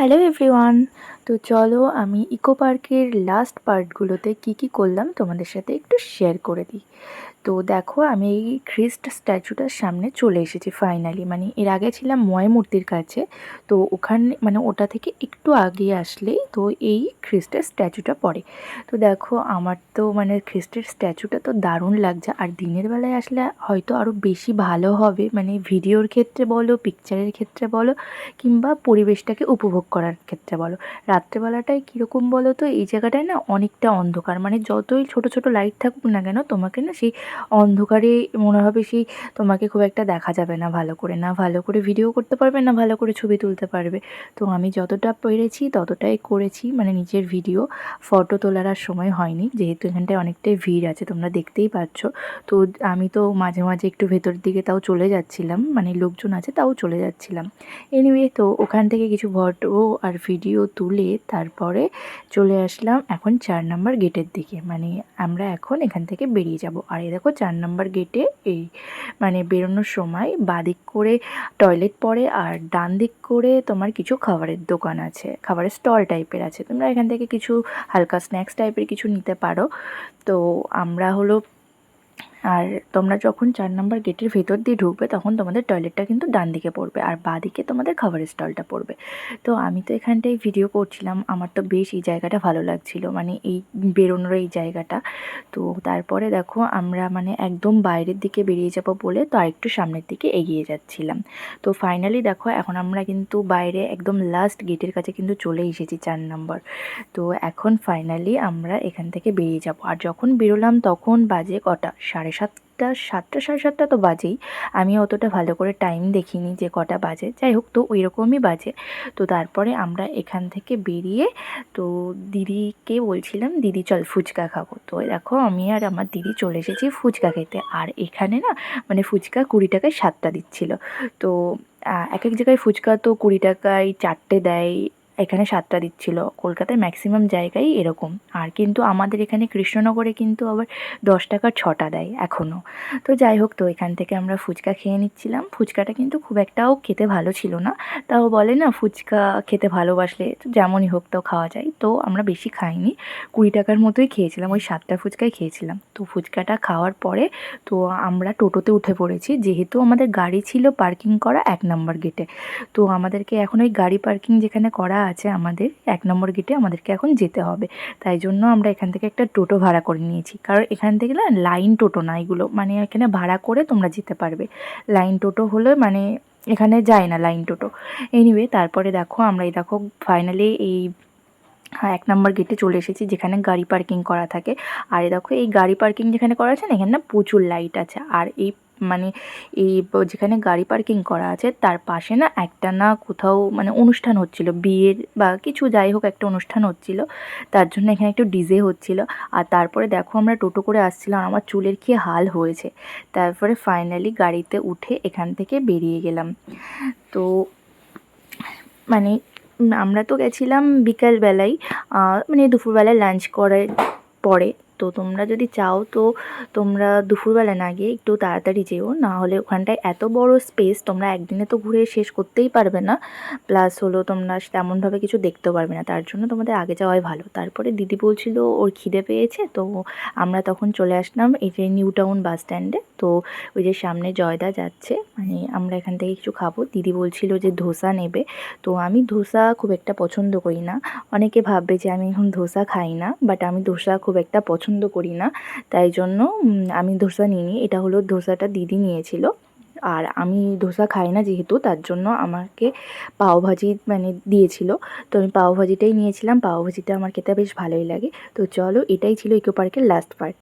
Hello everyone. তো চলো আমি ইকো পার্কের লাস্ট পার্টগুলোতে কি করলাম তোমাদের সাথে একটু শেয়ার করে দিই। তো দেখো আমি এই খ্রিস্ট স্ট্যাচুটার সামনে চলে এসেছি ফাইনালি। মানে এর আগে ছিলাম ময় মূর্তির কাছে। তো ওখানে মানে ওটা থেকে একটু আগে আসলেই তো এই খ্রিস্টের স্ট্যাচুটা পড়ে। তো দেখো আমার তো মানে খ্রিস্টের স্ট্যাচুটা তো দারুণ লাগছে, আর দিনের বেলায় আসলে হয়তো আরও বেশি ভালো হবে, মানে ভিডিওর ক্ষেত্রে বলো, পিকচারের ক্ষেত্রে বলো, কিংবা পরিবেশটাকে উপভোগ করার ক্ষেত্রে বলো। রাত্রেবেলাটায় কীরকম বলো তো, এই জায়গাটায় না অনেকটা অন্ধকার, মানে যতই ছোট ছোট লাইট থাকুক না কেন তোমাকে না সেই অন্ধকারে মনে হবে সেই তোমাকে খুব একটা দেখা যাবে না ভালো করে, না ভালো করে ভিডিও করতে পারবে, না ভালো করে ছবি তুলতে পারবে। তো আমি যতটা পেরেছি ততটাই করেছি, মানে নিজের ভিডিও। ফটো তোলার আর সময় হয়নি, যেহেতু এখানটায় অনেকটাই ভিড় আছে তোমরা দেখতেই পাচ্ছ। তো আমি তো মাঝে মাঝে একটু ভেতরের দিকে তাও চলে যাচ্ছিলাম, মানে লোকজন আছে তাও চলে যাচ্ছিলাম। এনিওয়ে তো ওখান থেকে কিছু ফটো আর ভিডিও তুলে তারপরে চলে আসলাম এখন 4 নাম্বার গেটের দিকে। মানে আমরা এখন এখান থেকে বেরিয়ে যাব। আর এই দেখো 4 নাম্বার গেটে এই মানে বেরোনোর সময় বাঁদিক করে টয়লেট পড়ে, আর ডান দিক করে তোমার কিছু খাবারের দোকান আছে, খাবারের স্টল টাইপের আছে। তোমরা এখান থেকে কিছু হালকা স্ন্যাক্স টাইপের কিছু নিতে পারো। তো আমরা হলো, আর তোমরা যখন 4 নাম্বার গেটের ভেতর দিয়ে ঢুকবে তখন তোমাদের টয়লেটটা কিন্তু ডান দিকে পড়বে, আর বাঁ দিকে তোমাদের খাবারের স্টলটা পড়বে। তো আমি তো এখানটায় ভিডিও করছিলাম, আমার তো বেশ এই জায়গাটা ভালো লাগছিল, মানে এই বেরোনোর এই জায়গাটা। তো তারপরে দেখো আমরা মানে একদম বাইরের দিকে বেরিয়ে যাব বলে তো আরেকটু সামনের দিকে এগিয়ে যাচ্ছিলাম। তো ফাইনালি দেখো এখন আমরা কিন্তু বাইরে একদম লাস্ট গেটের কাছে কিন্তু চলে এসেছি 4 নম্বর। তো এখন ফাইনালি আমরা এখান থেকে বেরিয়ে যাব। আর যখন বেরোলাম তখন বাজে কটা, 7:30, 7টা 7:30 তো বাজেই। আমি অতটা ভালো করে টাইম দেখিনি যে কটা বাজে, যাই হোক তো ওই রকমই বাজে। তো তারপরে আমরা এখান থেকে বেরিয়ে তো দিদিকে বলছিলাম, দিদি চল ফুচকা খাবো। তো দেখো আমি আর আমার দিদি চলে এসেছি ফুচকা খেতে। আর এখানে না মানে ফুচকা 20 টাকায় 7টা দিচ্ছিল। তো এক এক জায়গায় ফুচকা তো 20 টাকায় 4টে দেয়, এখানে 7টা দিচ্ছিল। কলকাতার ম্যাক্সিমাম জায়গায় এরকম। আর কিন্তু আমাদের এখানে কৃষ্ণনগরে কিন্তু আবার 10 টাকার 6টা দেয় এখনও। তো যাই হোক, তো এখান থেকে আমরা ফুচকা খেয়ে নিচ্ছিলাম। ফুচকাটা কিন্তু খুব একটাও খেতে ভালো ছিল না। তাও বলে না ফুচকা খেতে ভালোবাসলে তো যেমনই হোক তাও খাওয়া যায়। তো আমরা বেশি খাইনি, 20 টাকার মতোই খেয়েছিলাম, ওই 7টা ফুচকাই খেয়েছিলাম। তো ফুচকাটা খাওয়ার পরে তো আমরা টোটোতে উঠে পড়েছি, যেহেতু আমাদের গাড়ি ছিল পার্কিং করা 1 নম্বর গেটে। তো আমাদেরকে এখন ওই গাড়ি পার্কিং যেখানে করা আছে আমাদের 1 নম্বর গেটে আমাদেরকে এখন যেতে হবে। তাই জন্য আমরা এখান থেকে একটা টোটো ভাড়া করে নিয়েছি, কারণ এখান থেকে না লাইন টোটো না এগুলো, মানে এখানে ভাড়া করে তোমরা যেতে পারবে। লাইন টোটো হলে মানে এখানে যায় না লাইন টোটো। এনিওয়ে তারপরে দেখো আমরা এই দেখো ফাইনালি এই 1 নম্বর গেটে চলে এসেছি, যেখানে গাড়ি পার্কিং করা থাকে। আর এই দেখো এই গাড়ি পার্কিং যেখানে করা আছে না, এখানে না প্রচুর লাইট আছে। আর এই মানে এই যেখানে গাড়ি পার্কিং করা আছে তার পাশে না একটা না কোথাও মানে অনুষ্ঠান হচ্ছিল, বিয়ের বা কিছু যাই হোক একটা অনুষ্ঠান হচ্ছিল, তার জন্য এখানে একটু ডিজে হচ্ছিল। আর তারপরে দেখো আমরা টোটো করে আসছিলাম, আমার চুলের কী হাল হয়েছে। তারপরে ফাইনালি গাড়িতে উঠে এখান থেকে বেরিয়ে গেলাম। তো মানে আমরা তো গেছিলাম বিকালবেলায়, মানে দুপুরবেলায় লাঞ্চ করার পরে। তো তোমরা যদি চাও তো তোমরা দুপুরবেলা না গিয়ে একটু তাড়াতাড়ি যেও, না হলে ওখানটায় এত বড় স্পেস তোমরা একদিনে তো ঘুরে শেষ করতেই পারবে না। প্লাস হলো তোমরা তেমনভাবে কিছু দেখতেও পারবে না, তার জন্য তোমাদের আগে যাওয়াই ভালো। তারপরে দিদি বলছিল ওর খিদে পেয়েছে, তো আমরা তখন চলে আসলাম এই যে নিউ টাউন বাস স্ট্যান্ডে। তো ওই যে সামনে জয়দা যাচ্ছে, মানে আমরা এখান থেকে কিছু খাবো। দিদি বলছিল যে ধোসা নেবে। তো আমি ধোসা খুব একটা পছন্দ করি না। অনেকে ভাববে যে আমি এখন ধোসা খাই না, বাট আমি ধোসা খুব একটা পছন্দ করি না, তাই জন্য আমি ধোসা নিইনি। এটা হলো ধোসাটা দিদি নিয়েছিল। আর আমি ধোসা খাই না যেহেতু, তার জন্য আমাকে পাওভাজি মানে দিয়েছিল। তো আমি পাওভাজিটাই নিয়েছিলাম, পাওভাজিটা আমার খেতে বেশ ভালোই লাগে। তো চলো, এটাই ছিল ইকো পার্কের লাস্ট পার্ট।